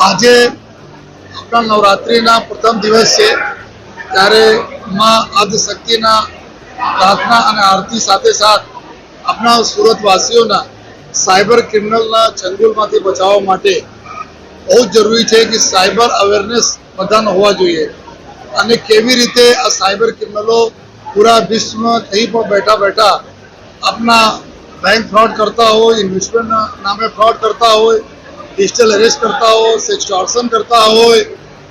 આજે આપણા નવરાત્રિના પ્રથમ દિવસ છે, ત્યારે માં આદિશક્તિના પ્રાર્થના અને આરતી સાથે સાથ આપણા સુરતવાસીઓના સાયબર ક્રિમિનલના ચંગુલમાંથી બચાવવા માટે બહુ જરૂરી છે કે સાયબર અવેરનેસ બધાનો હોવા જોઈએ અને કેવી રીતે આ સાયબર ક્રિમિનલો પૂરા વિશ્વમાં કहीं પણ બેઠા બેઠા આપના बैंक फ्रॉड करता हो, इन्वेस्टमेंट नामे फ्रॉड करता हो, डिजिटल अरेस्ट करता हो, सेक्सटॉर्शन करता हो,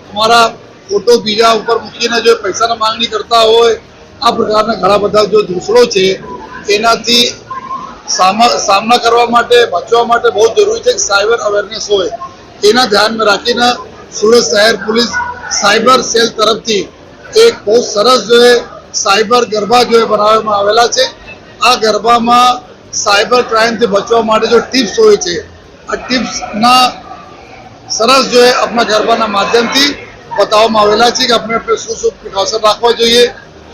हमारा फोटो बीजा ऊपर मूकीने जो पैसा मांगनी करता हो, आ प्रकारना घણા બધા जो दूसरो છે એનાથી સામના કરવા માટે બચવા માટે બહુ જરૂરી છે કે સાયબર અવેરનેસ હોય। એના ધ્યાનમાં રાખીને સુરત શહેર પોલીસ સાયબર સેલ તરફથી એક બહુ સરસ જો સાયબર ગરબા જો બનાવવામાં આવેલા છે। આ ગરબામાં साइबर क्राइम से बचवा माटे जो टिप्स होय छे आ टिप्स ना सरस जो है अपना गरबाना माध्यम थी बताववामां आवेला छे कि अपने अपने शुं प्रिकॉशन राखवा जोईए,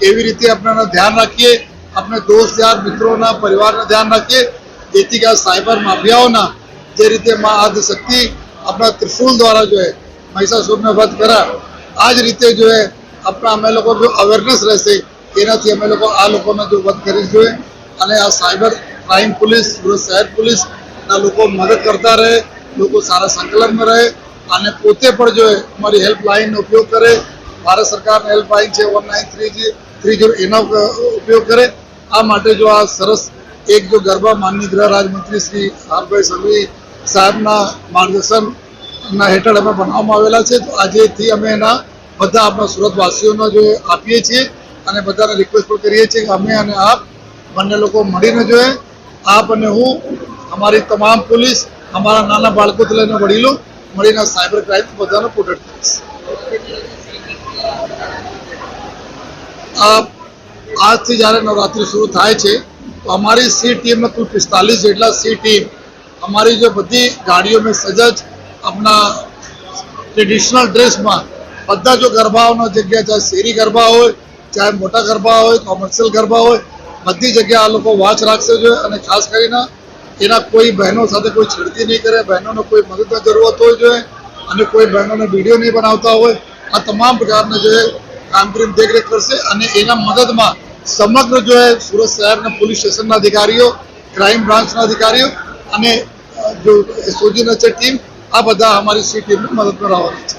केवी रीते अपने ध्यान राखीए, अपने दोस्त यार मित्रों परिवार ध्यान राखीए, जेथी के साइबर माफियाओं जे रीते मां आदिशक्ति अपना त्रिशूल द्वारा जो है महिषासुर ने वध करा, आज रीते जो है अपना अमे लोग जो अवेरनेस रहेशे एनाथी अमे लोग आ लोकोने जो वध करी जोईए અને આ સાયબર ક્રાઇમ પોલીસ સુરત શહેર પોલીસ ના લોકો મદદ કરતા રહે, લોકો સારા સંકલનમાં રહે અને પોતે પણ જો અમારી હેલ્પલાઇનનો ઉપયોગ કરે। ભારત સરકારની હેલ્પલાઇન છે 1930 એનો ઉપયોગ કરે। આ માટે જો આ સરસ એક જો ગરબા માનનીય ગૃહ રાજ્યમંત્રી શ્રી હરભાઈ સંઘવી સાહેબના માર્ગદર્શનના હેઠળ અમે બનાવવામાં આવેલા છે। તો આજેથી અમે એના બધા આપણા સુરતવાસીઓને જો આપીએ છીએ અને બધાને રિક્વેસ્ટ પણ કરીએ છીએ કે અમે અને આપ બંને લોકો મળીને જોઈએ આપ અને હું અમારી તમામ પોલીસ અમારા નાના બાળકોથી લઈને વડીલો મળીને સાયબર ક્રાઇમ બધાને પ્રોટેક્ટ કરીશ। આજથી જ્યારે નવરાત્રિ શરૂ થાય છે તો અમારી સી ટીમમાં કુલ 45 જેટલા સી ટીમ અમારી जो બધી ગાડીઓ में સજજ अपना ट्रेडिशनल ड्रेसમાં બધા जो ગરબાઓનો જગ્યા ચાહે શેરી ગરબા હોય ચાહે મોટા ગરબા હોય કોમર્શિયલ ગરબા હોય બધી જગ્યા આ લોકો વોચ રાખશે જોઈએ અને ખાસ કરીને એના કોઈ બહેનો સાથે કોઈ છેડતી નહીં કરે, બહેનોને કોઈ મદદની જરૂરત હોય જોઈએ અને કોઈ બહેનોને વિડીયો નહીં બનાવતા હોય, આ તમામ પ્રકારના જો કામગીરી દેખરેખ કરશે અને એના મદદમાં સમગ્ર જો સુરત શહેરના પોલીસ સ્ટેશનના અધિકારીઓ, ક્રાઇમ બ્રાન્ચના અધિકારીઓ અને જો એસઓજીની છે ટીમ આ બધા અમારી સી ટીમને મદદમાં રહેવાની છે।